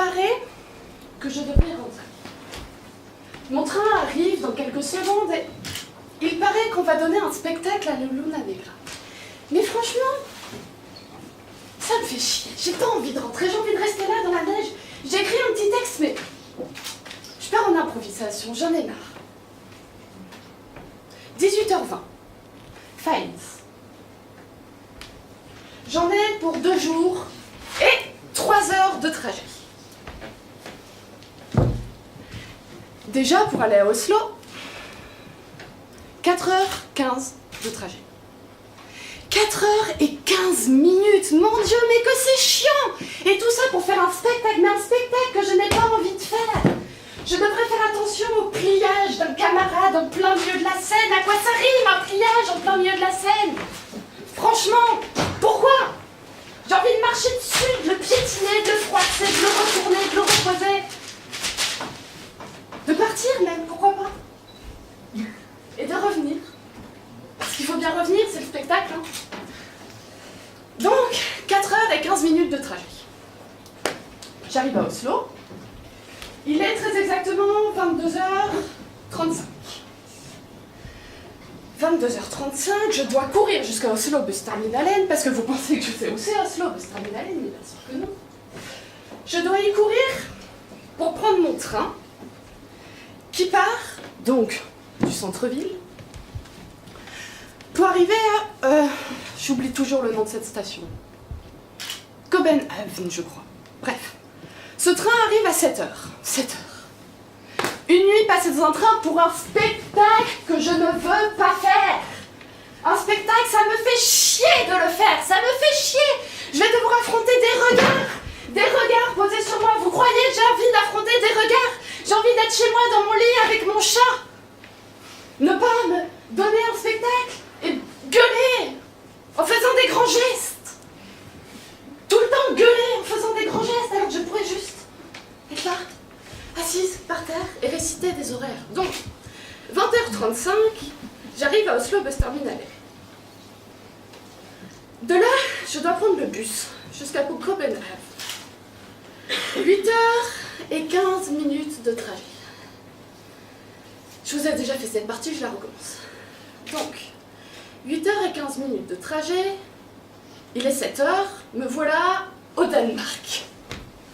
paraît que je devrais rentrer. Mon train arrive dans quelques secondes et il paraît qu'on va donner un spectacle à la Luna Negra. Mais franchement, ça me fait chier. J'ai pas envie de rentrer, j'ai envie de rester là dans la neige. J'ai écrit un petit texte, mais je pars en improvisation, j'en ai marre. 18h20. Faïs. J'en ai pour 2 jours et 3 heures de trajet. Déjà, pour aller à Oslo, 4h15 de trajet. 4h15 minutes, mon Dieu, mais que c'est chiant! Et tout ça pour faire un spectacle, mais un spectacle que je n'ai pas envie de faire. Je devrais faire attention au pliage d'un camarade en plein milieu de la scène. À quoi ça rime, un pliage en plein milieu de la scène? Franchement, pourquoi? J'ai envie de marcher dessus, de le piétiner, de le froisser, de le retourner, de le reposer. De partir même, pourquoi pas? Et de revenir. Parce qu'il faut bien revenir, c'est le spectacle. Hein. Donc, 4h15 de trajet. J'arrive à Oslo. Il est très exactement 22h35. 22h35, je dois courir jusqu'à Oslo Busterminalen, parce que vous pensez que je sais où c'est Oslo Busterminalen, mais bien sûr que non. Je dois y courir pour prendre mon train, qui part, donc, du centre-ville, pour arriver à... j'oublie toujours le nom de cette station. Copenhagen, je crois. Bref. Ce train arrive à 7h. 7h. Une nuit passée dans un train pour un spectacle que je ne veux pas faire. Un spectacle, ça me fait chier de le faire. Ça me fait chier. Je vais devoir affronter des regards. Des regards posés sur moi. Vous croyez que j'ai envie d'affronter des regards? J'ai envie d'être chez moi dans mon lit avec mon chat. Ne pas me donner un spectacle et gueuler en faisant des grands gestes. Tout le temps gueuler en faisant des grands gestes alors que je pourrais juste être là, assise par terre et réciter des horaires. Donc, 20h35, j'arrive à Oslo Busterminalen. De là, je dois prendre le bus jusqu'à Copenhague. 8h15 de trajet. Je vous ai déjà fait cette partie, je la recommence. Donc, 8h15 de trajet, il est 7h, me voilà au Danemark.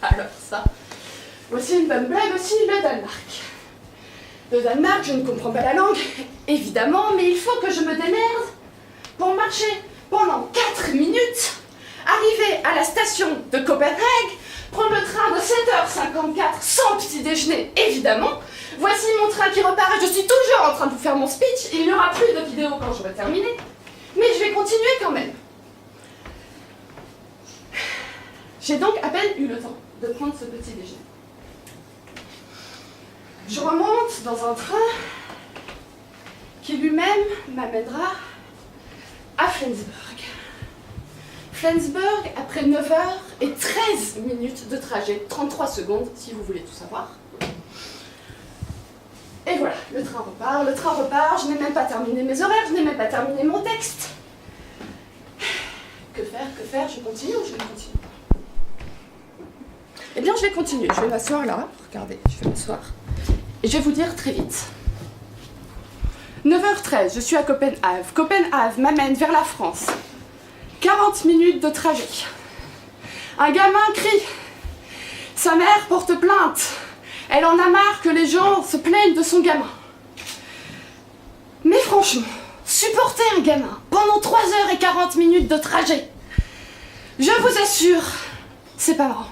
Alors ça, voici une bonne blague aussi, le Danemark. Le Danemark, je ne comprends pas la langue, évidemment, mais il faut que je me démerde pour marcher pendant 4 minutes, arriver à la station de Copenhague, prendre le train de 7h54 sans petit déjeuner, évidemment. Voici mon train qui repart et je suis toujours en train de vous faire mon speech. Il n'y aura plus de vidéo quand je vais terminer, mais je vais continuer quand même. J'ai donc à peine eu le temps de prendre ce petit déjeuner. Je remonte dans un train qui lui-même m'amènera à Flensburg. Flensburg, après 9h13 de trajet, 33 secondes si vous voulez tout savoir. Et voilà, le train repart, je n'ai même pas terminé mes horaires, je n'ai même pas terminé mon texte. Que faire, je continue ou je ne continue pas? Eh bien, je vais continuer, je vais m'asseoir là, regardez, je vais m'asseoir. Et je vais vous dire très vite. 9h13, je suis à Copenhague. Copenhague m'amène vers la France. 40 minutes de trajet. Un gamin crie. Sa mère porte plainte. Elle en a marre que les gens se plaignent de son gamin. Mais franchement, supporter un gamin pendant 3h40 de trajet, je vous assure, c'est pas marrant.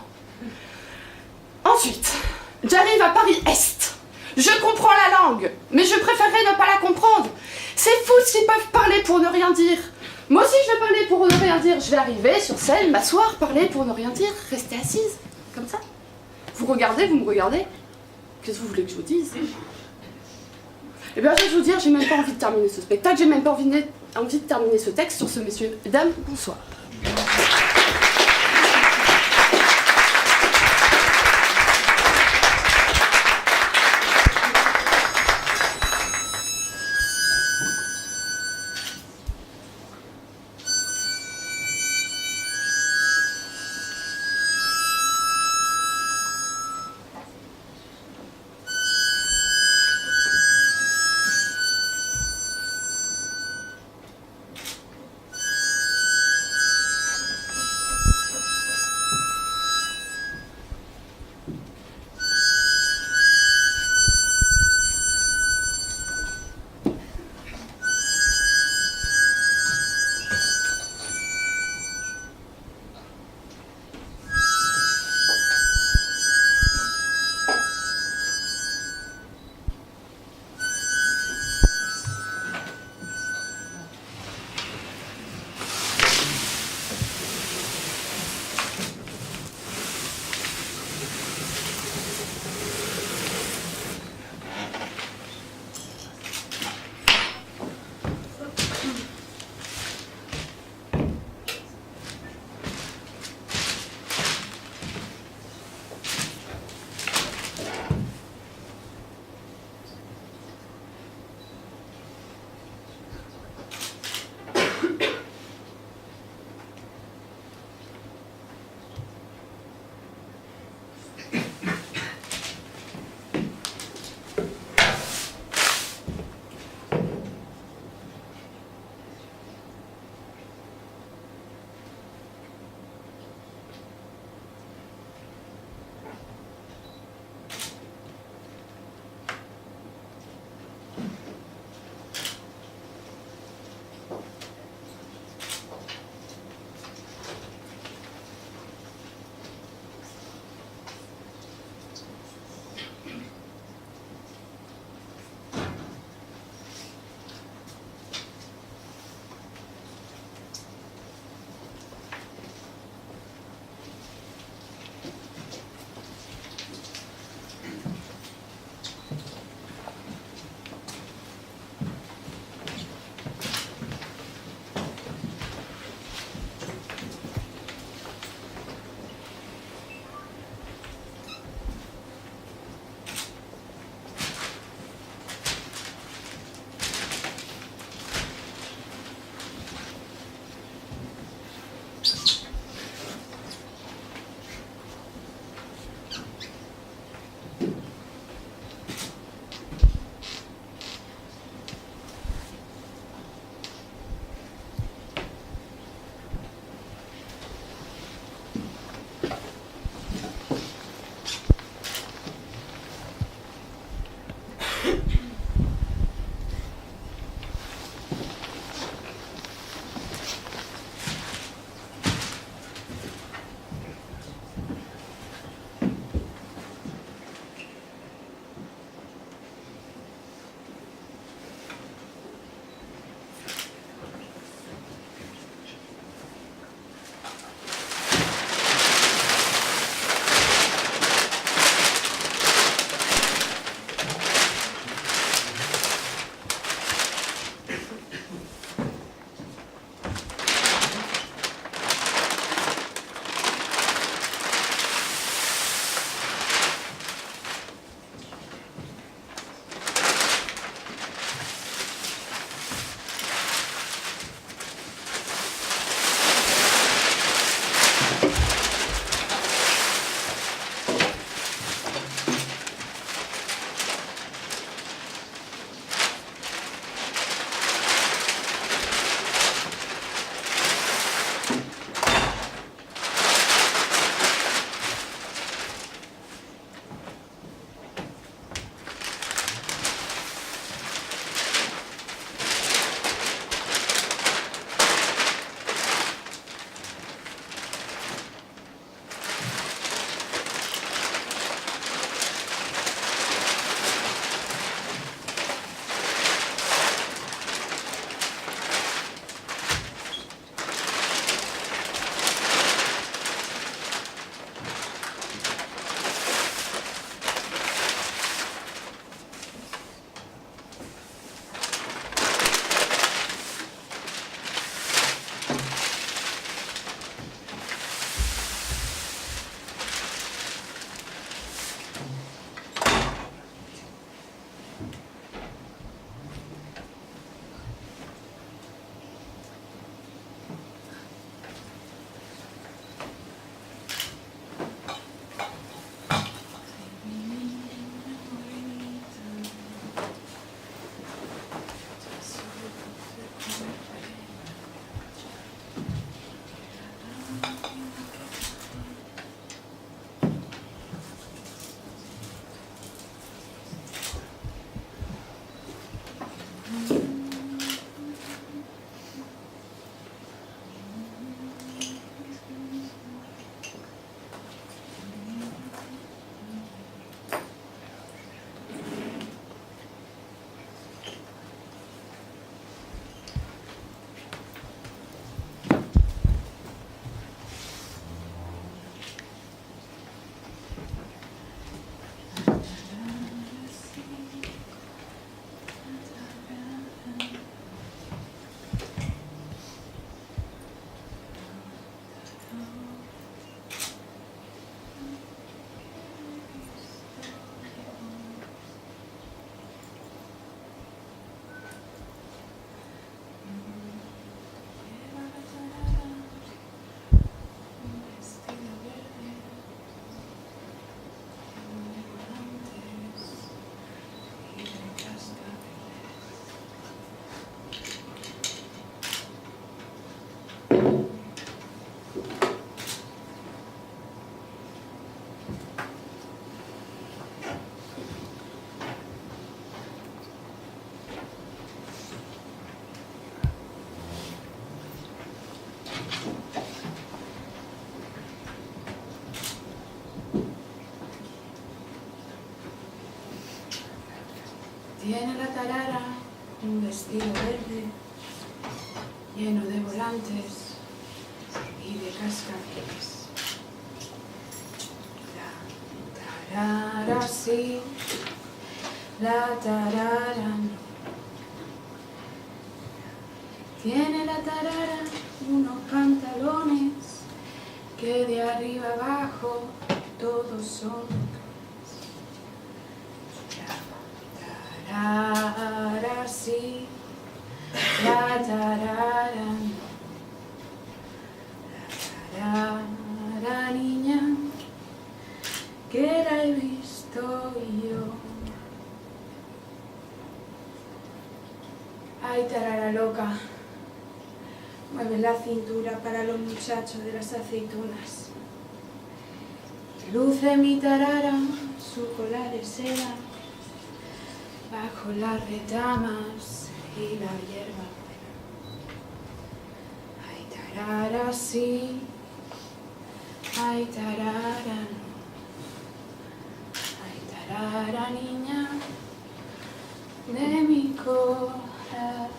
Ensuite, j'arrive à Paris-Est. Je comprends la langue, mais je préférerais ne pas la comprendre. C'est fou s'ils peuvent parler pour ne rien dire. Moi aussi je vais parler pour ne rien dire. Je vais arriver sur scène, m'asseoir, parler pour ne rien dire, rester assise, comme ça. Vous regardez, vous me regardez. Qu'est-ce que vous voulez que je vous dise? Eh bien, je vais vous dire, j'ai même pas envie de terminer ce spectacle, j'ai même pas envie de terminer ce texte sur ce messieurs. Mesdames, bonsoir. Tiene la tarara un vestido verde lleno de volantes y de cascabeles. La tarara sí, la tarara no. Tiene la tarara unos pantalones que de arriba abajo todos son la tarara sí, la tarara no. La tarara niña que la he visto yo. Ay, tarara loca, mueve la cintura para los muchachos de las aceitunas. Luce mi tarara su cola de seda bajo las retamas y la hierba buena. Ay, tarara sí, ay, tarara no. Ay, tarara niña de mi corazón.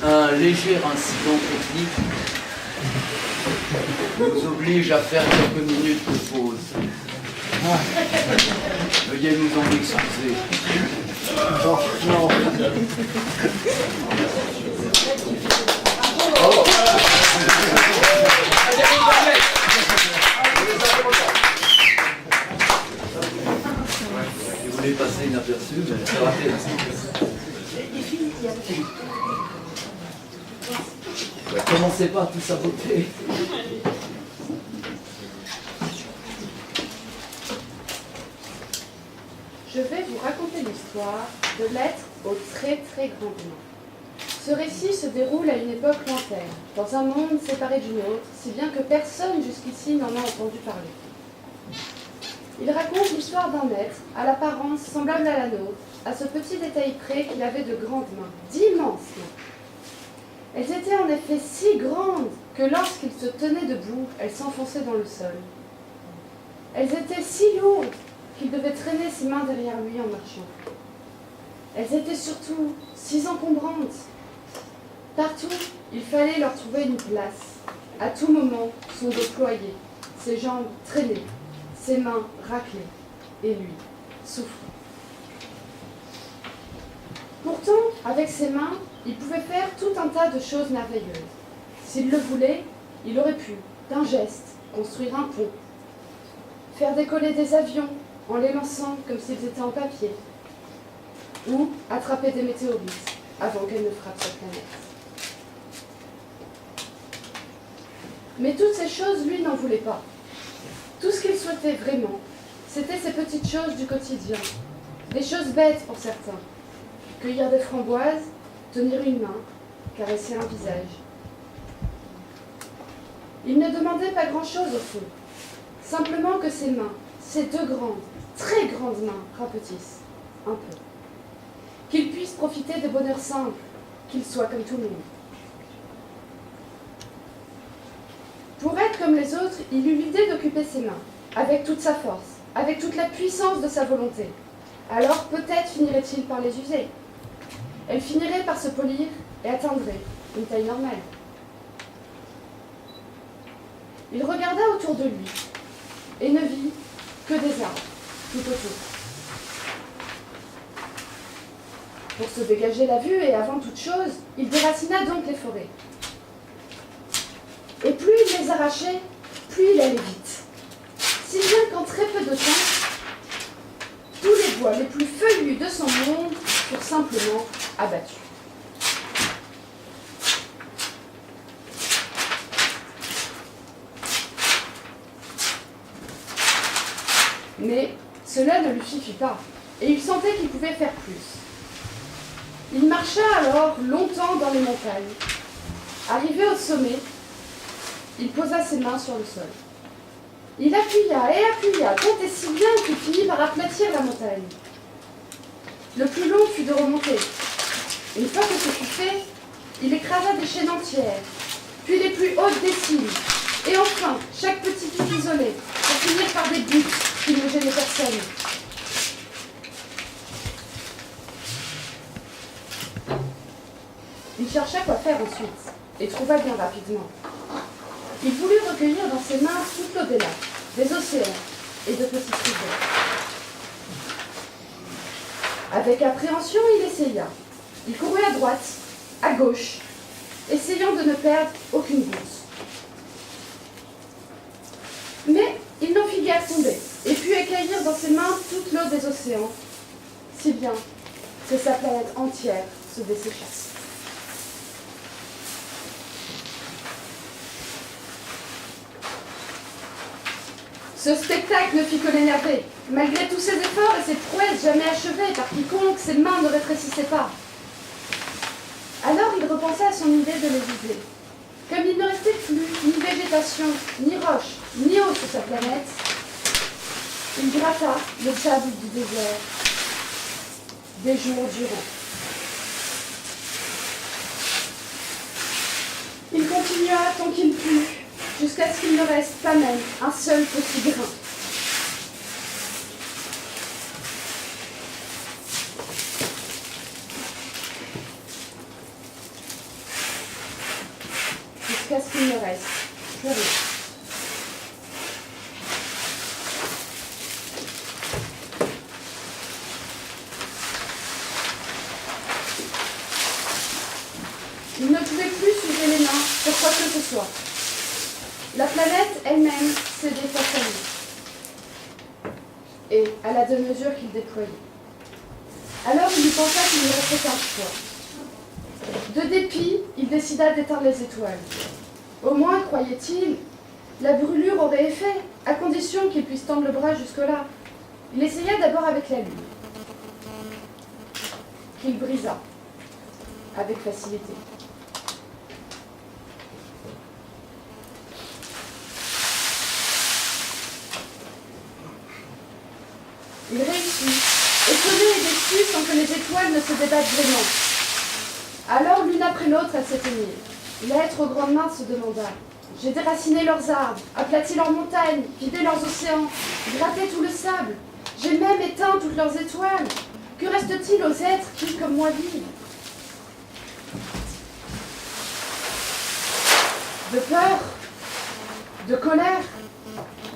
Un léger incident technique nous oblige à faire quelques minutes de pause. Veuillez nous en excuser. Non, non. Je voulais passer inaperçu, mais c'est raté. Commencez pas à tout saboter. Je vais vous raconter l'histoire de l'être au très très grand bien. Ce récit se déroule à une époque lointaine, dans un monde séparé d'une autre, si bien que personne jusqu'ici n'en a entendu parler. Il raconte l'histoire d'un être, à l'apparence semblable à la nôtre, à ce petit détail près qu'il avait de grandes mains, d'immenses mains. Elles étaient en effet si grandes que lorsqu'il se tenait debout, elles s'enfonçaient dans le sol. Elles étaient si lourdes qu'il devait traîner ses mains derrière lui en marchant. Elles étaient surtout si encombrantes. Partout, il fallait leur trouver une place. À tout moment, son dos ployé, ses jambes traînées, ses mains raclées, et lui, souffrant. Pourtant, avec ses mains, il pouvait faire tout un tas de choses merveilleuses. S'il le voulait, il aurait pu, d'un geste, construire un pont, faire décoller des avions en les lançant comme s'ils étaient en papier, ou attraper des météorites avant qu'elles ne frappent sa planète. Mais toutes ces choses, lui, n'en voulait pas. Tout ce qu'il souhaitait vraiment, c'était ces petites choses du quotidien, des choses bêtes pour certains. Cueillir des framboises, tenir une main, caresser un visage. Il ne demandait pas grand-chose au fond, simplement que ses mains, ses deux grandes, très grandes mains, rapetissent un peu. Qu'il puisse profiter de bonheur simple, qu'il soit comme tout le monde. Pour être comme les autres, il eut l'idée d'occuper ses mains, avec toute sa force, avec toute la puissance de sa volonté. Alors peut-être finirait-il par les user. Elles finiraient par se polir et atteindraient une taille normale. Il regarda autour de lui et ne vit que des arbres tout autour. Pour se dégager la vue et avant toute chose, il déracina donc les forêts. Et plus il les arrachait, plus il allait vite. Si bien qu'en très peu de temps, tous les bois les plus feuillus de son monde furent simplement abattus. Mais cela ne lui suffit pas, et il sentait qu'il pouvait faire plus. Il marcha alors longtemps dans les montagnes. Arrivé au sommet, il posa ses mains sur le sol. Il appuya et appuya, tant et si bien qu'il finit par aplatir la montagne. Le plus long fut de remonter. Une fois que ce fut fait, il écrasa des chaînes entières, puis les plus hautes des cimes, et enfin chaque petit pic isolé, pour finir par des buttes qui ne gênaient personne. Il chercha quoi faire ensuite, et trouva bien rapidement. Il voulut recueillir dans ses mains toute l'eau des lacs, des océans et de petites rivières. Avec appréhension, il essaya. Il courut à droite, à gauche, essayant de ne perdre aucune goutte. Mais il n'en fit guère tomber, et put écueillir dans ses mains toute l'eau des océans, si bien que sa planète entière se dessécha. Ce spectacle ne fit que l'énerver. Malgré tous ses efforts et ses prouesses jamais achevées par quiconque, ses mains ne rétrécissaient pas. Alors il repensa à son idée de les user. Comme il ne restait plus ni végétation, ni roche, ni eau sur sa planète, il gratta le sable du désert des jours durant. Il continua tant qu'il put jusqu'à ce qu'il ne reste pas même un seul petit grain. Jusqu'à ce qu'il ne reste plus rien. Il ne pouvait plus soulever les mains pour quoi que ce soit. La planète elle-même cédait face à lui et à la demi-mesure qu'il déployait. Alors il lui pensa qu'il lui restait qu'un choix. De dépit, il décida d'éteindre les étoiles. Au moins, croyait-il, la brûlure aurait effet, à condition qu'il puisse tendre le bras jusque-là. Il essaya d'abord avec la lune, qu'il brisa avec facilité. Il réussit, étonné et déçu sans que les étoiles ne se débattent vraiment. Alors, l'une après l'autre, elles s'éteignirent. L'être aux grandes mains se demanda. J'ai déraciné leurs arbres, aplati leurs montagnes, vidé leurs océans, gratté tout le sable. J'ai même éteint toutes leurs étoiles. Que reste-t-il aux êtres qui, comme moi, vivent? De peur, de colère,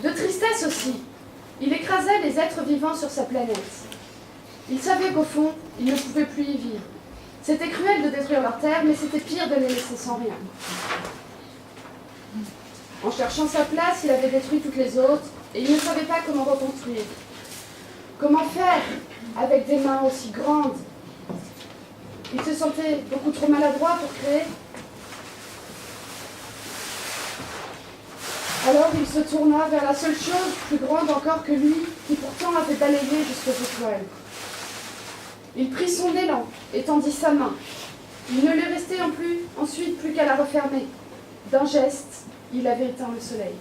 de tristesse aussi. Il écrasait les êtres vivants sur sa planète. Il savait qu'au fond, il ne pouvait plus y vivre. C'était cruel de détruire leur terre, mais c'était pire de les laisser sans rien. En cherchant sa place, il avait détruit toutes les autres, et il ne savait pas comment reconstruire. Comment faire avec des mains aussi grandes? Il se sentait beaucoup trop maladroit pour créer. Alors il se tourna vers la seule chose plus grande encore que lui, qui pourtant avait balayé jusqu'aux étoiles. Il prit son élan et tendit sa main. Il ne lui restait ensuite plus qu'à la refermer. D'un geste, il avait éteint le soleil.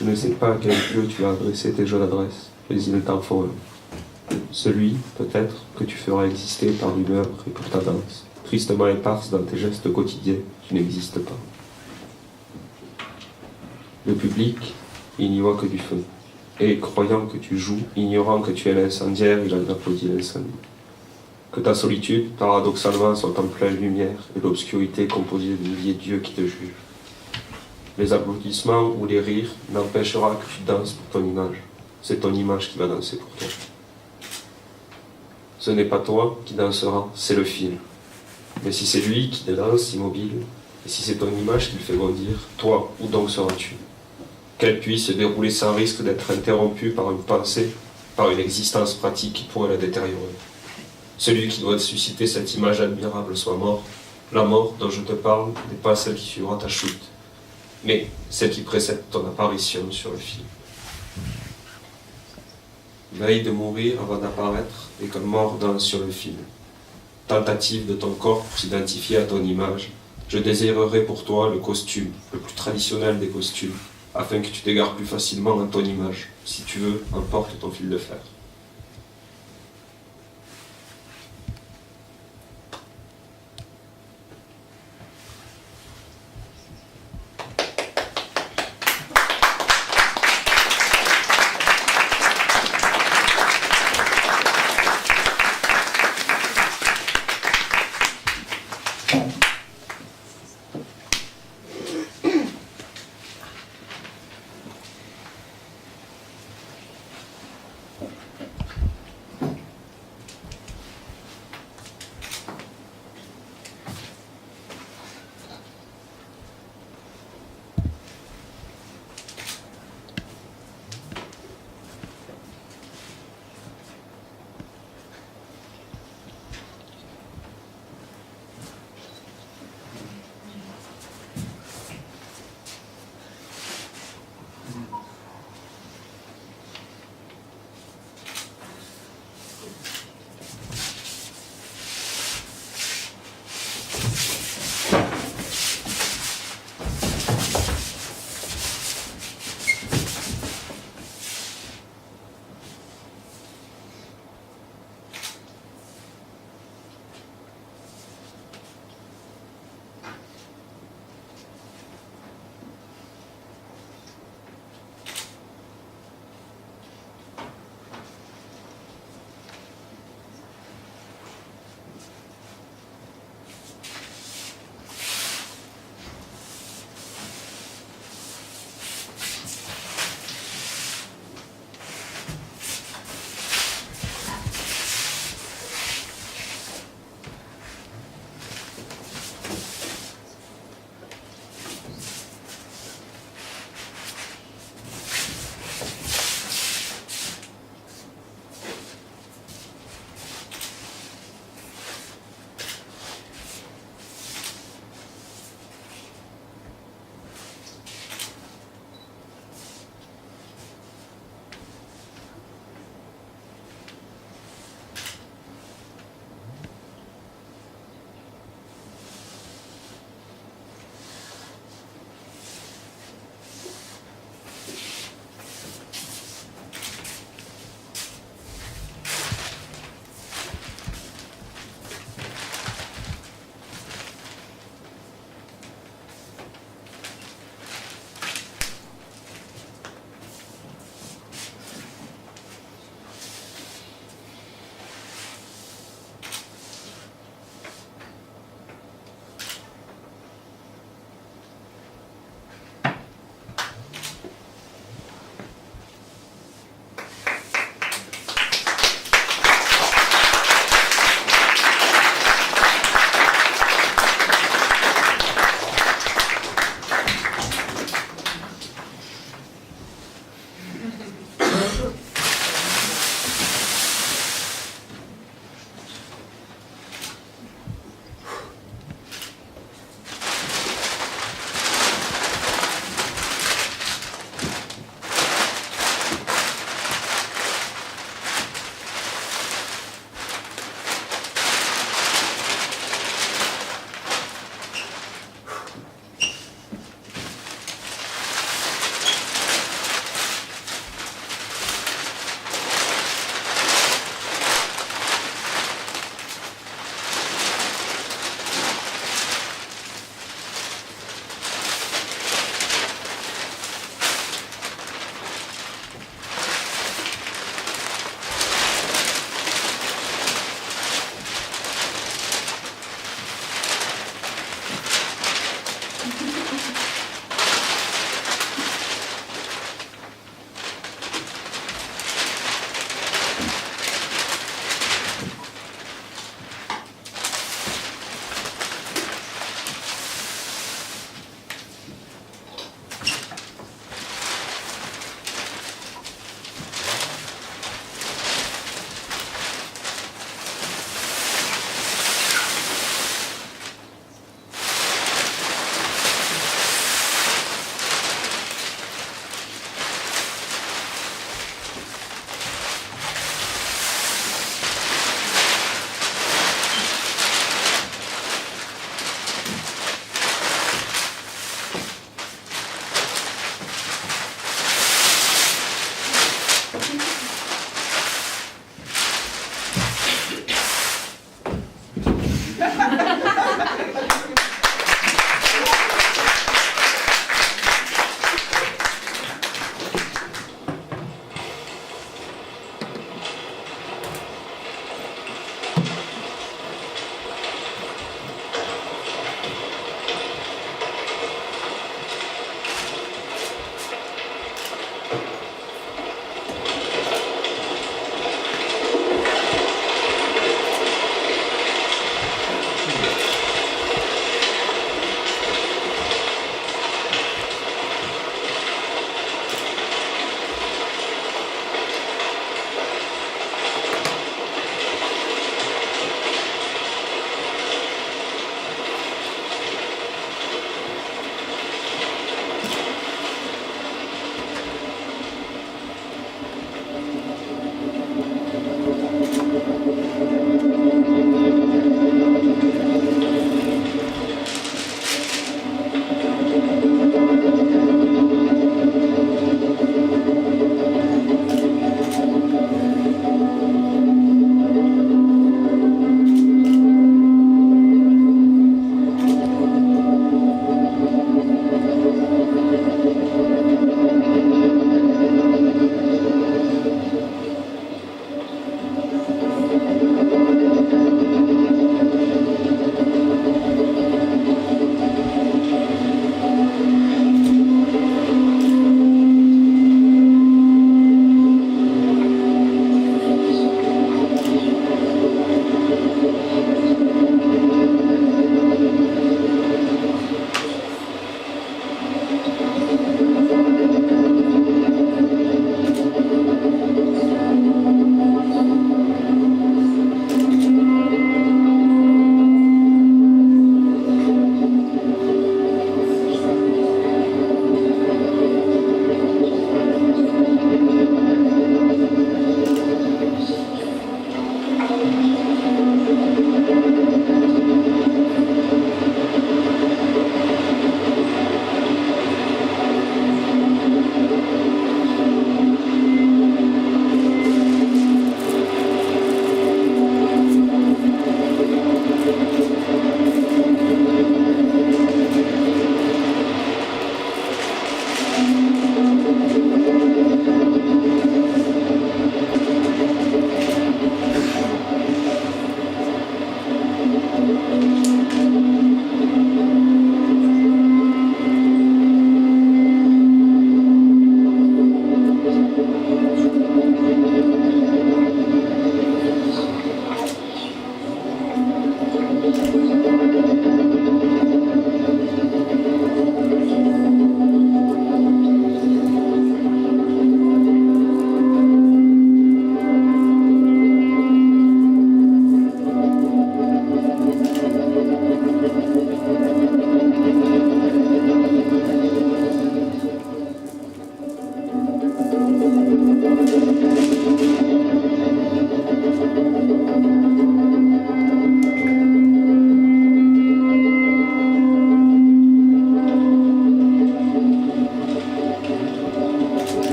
Je ne sais pas à quel Dieu tu as adressé tes jeux d'adresse, mais il t'en faut un. Celui, peut-être, que tu feras exister par l'humeur et pour ta danse, tristement éparse dans tes gestes quotidiens qui n'existent pas. Le public, il n'y voit que du feu, et croyant que tu joues, ignorant que tu es l'incendiaire, il en applaudit l'incendie. Que ta solitude, paradoxalement, soit en pleine lumière, et l'obscurité composée de milliers de dieux qui te jugent. Les applaudissements ou les rires n'empêchera que tu danses pour ton image. C'est ton image qui va danser pour toi. Ce n'est pas toi qui dansera, c'est le fil. Mais si c'est lui qui danse immobile, et si c'est ton image qui le fait bondir, toi, où donc seras-tu? Qu'elle puisse se dérouler sans risque d'être interrompue par une pensée, par une existence pratique qui pourrait la détériorer. Celui qui doit susciter cette image admirable soit mort. La mort dont je te parle n'est pas celle qui suivra ta chute, mais celle qui précède ton apparition sur le fil. Veille de mourir avant d'apparaître et comme mort danse sur le fil. Tentative de ton corps pour s'identifier à ton image, je désirerai pour toi le costume, le plus traditionnel des costumes, afin que tu t'égares plus facilement dans ton image. Si tu veux, emporte ton fil de fer.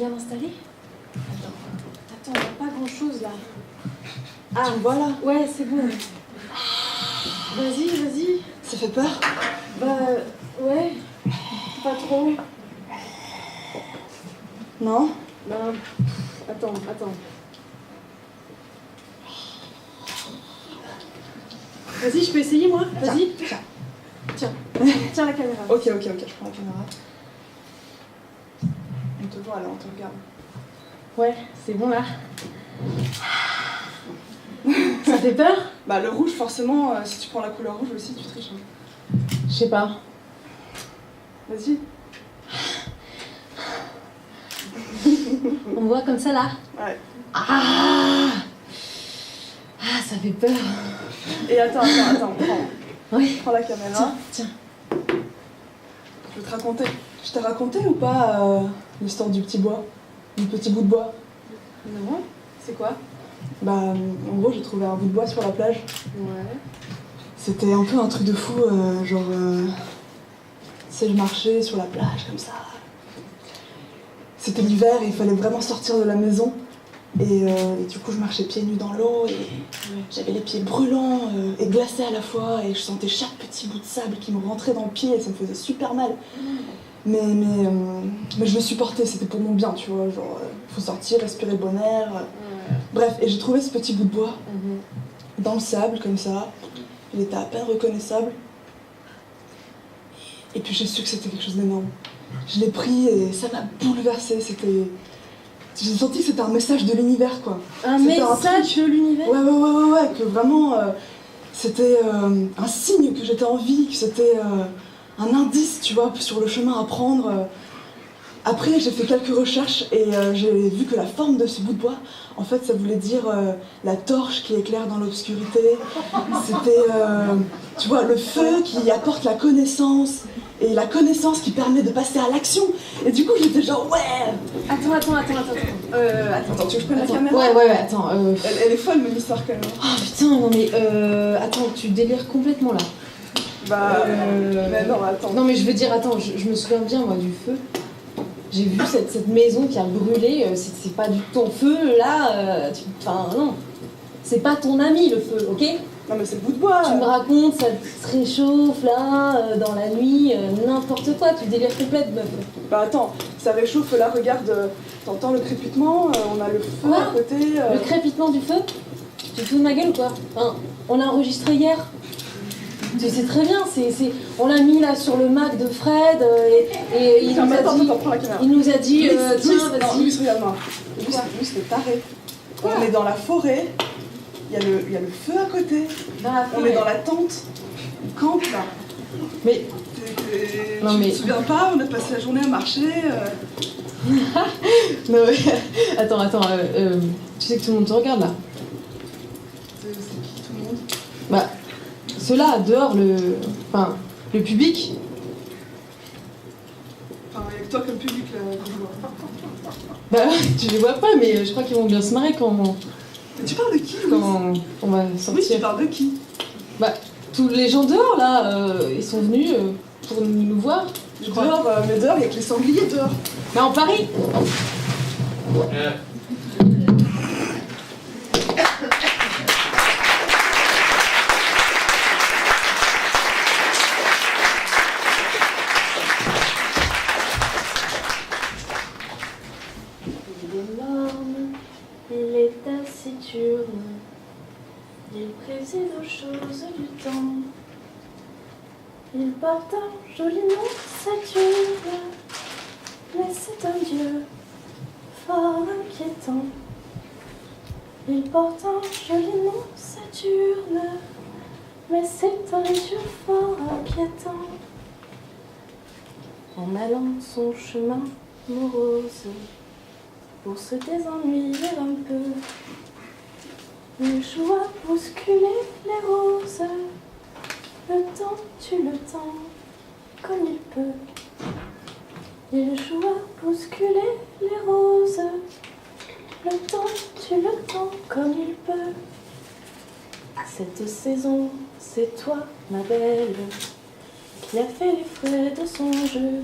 bien installé? Attends, il n'y a pas grand-chose là. Ah, voilà. Ouais, c'est bon. Vas-y. Ça fait peur? Bah, ouais. Pas trop. Non? Bah, attends. Vas-y, je peux essayer moi? Vas-y. Tiens la caméra. Ok, je prends la caméra. On te voit là, on te regarde. Ouais, c'est bon là. Ça fait peur? Bah le rouge forcément, si tu prends la couleur rouge aussi, tu triches. Hein. Je sais pas. Vas-y. On me voit comme ça là? Ouais. Ah, ça fait peur. Et attends, prends. Oui. Prends la caméra. Tiens. Je vais te raconter. Je t'ai raconté ou pas l'histoire du petit bois? Du petit bout de bois? Non. C'est quoi? Bah en gros j'ai trouvé un bout de bois sur la plage. Ouais. C'était un peu un truc de fou, tu sais, je marchais sur la plage comme ça. C'était l'hiver et il fallait vraiment sortir de la maison. Et du coup je marchais pieds nus dans l'eau et j'avais les pieds brûlants et glacés à la fois et je sentais chaque petit bout de sable qui me rentrait dans le pied et ça me faisait super mal. Mais je me supportais, c'était pour mon bien, tu vois, faut sortir, respirer le bon air. Bref, et j'ai trouvé ce petit bout de bois dans le sable comme ça. Il était à peine reconnaissable. Et puis j'ai su que c'était quelque chose d'énorme. Je l'ai pris et ça m'a bouleversée. J'ai senti que c'était un message de l'univers, quoi. Un message de l'univers? Ouais, que vraiment c'était un signe que j'étais en vie, que c'était un indice, tu vois, sur le chemin à prendre. Après, j'ai fait quelques recherches et j'ai vu que la forme de ce bout de bois, en fait, ça voulait dire la torche qui éclaire dans l'obscurité. C'était, tu vois, le feu qui apporte la connaissance et la connaissance qui permet de passer à l'action. Et du coup, j'étais genre, ouais. Attends. Attends, tu veux que je prenne la caméra? Ouais, attends. Elle est folle, mon histoire, quand même. Oh putain, non mais attends, tu délires complètement là. Mais non, attends. Non mais je veux dire, attends, je me souviens bien moi du feu. J'ai vu cette maison qui a brûlé, c'est pas du tout ton feu là, enfin non. C'est pas ton ami le feu, ok? Non mais c'est le bout de bois. Tu me racontes, ça se réchauffe là, dans la nuit, n'importe quoi, tu délires complète meuf. Bah attends, ça réchauffe là, regarde, t'entends le crépitement, on a le feu Quoi? à côté. Le crépitement du feu? Tu te fous de ma gueule ou quoi? Enfin, on l'a enregistré hier. Tu sais très bien, on l'a mis là sur le Mac de Fred et il nous a dit... Attends, prends la caméra. Il nous a dit, tiens, Non, vas-y. Louis, regarde-moi. Louis, c'est taré. On est dans la forêt, il y a le feu à côté. On est dans la tente, on campe là. Mais... Tu te souviens pas, on a passé la journée à marcher. Non mais... Attends, tu sais que tout le monde te regarde là. C'est qui tout le monde? Bah, ceux-là, dehors, le public. Enfin, il y a que toi comme public là, que je vois. Bah, tu les vois pas, mais je crois qu'ils vont bien se marrer quand Mais tu parles de qui, Louis? on va Oui, sortir. tu parles de qui? Bah, tous les gens dehors là, ils sont venus pour nous voir, je crois. Dehors, mais dehors, il y a que les sangliers dehors. Bah, en Paris. Il est taciturne, il préside aux choses du temps. Il porte un joli nom, Saturne, mais c'est un dieu fort inquiétant. Il porte un joli nom, Saturne, mais c'est un dieu fort inquiétant. En allant son chemin morose, pour se désennuyer un peu, il joue à bousculer les roses. Le temps tue le temps comme il peut. Il joue à bousculer les roses. Le temps tue le temps comme il peut. Cette saison, c'est toi, ma belle, qui a fait les frais de son jeu.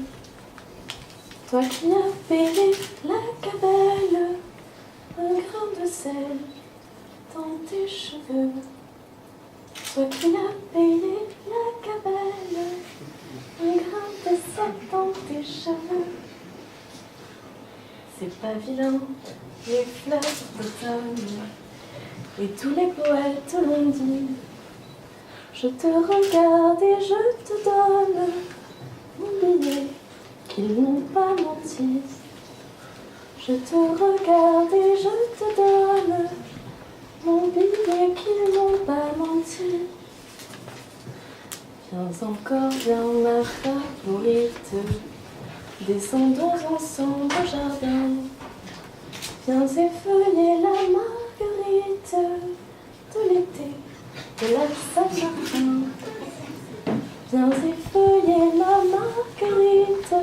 Toi qui as payé la cabelle, un grain de sel dans tes cheveux. Toi qui as payé la cabelle, un grain de sel dans tes cheveux. C'est pas vilain, les fleurs d'automne, et tous les poètes l'ont dit. Je te regarde et je te donne mon billet, qu'ils n'ont pas menti. Je te regarde et je te donne mon billet, qu'ils n'ont pas menti. Viens encore, viens ma favorite, descendons ensemble au jardin. Viens effeuiller la marguerite de l'été de la Saint-Martin. Viens effeuiller la marguerite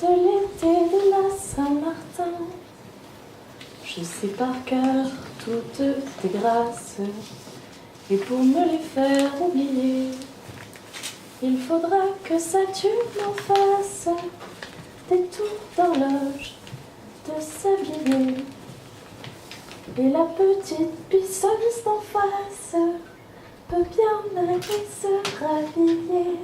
de l'été de la Saint-Martin. Je sais par cœur toutes tes grâces, et pour me les faire oublier, il faudra que Saturne en fasse des tours d'horloge de s'habiller. Et la petite pisseuse d'en face peut bien aller se rhabiller.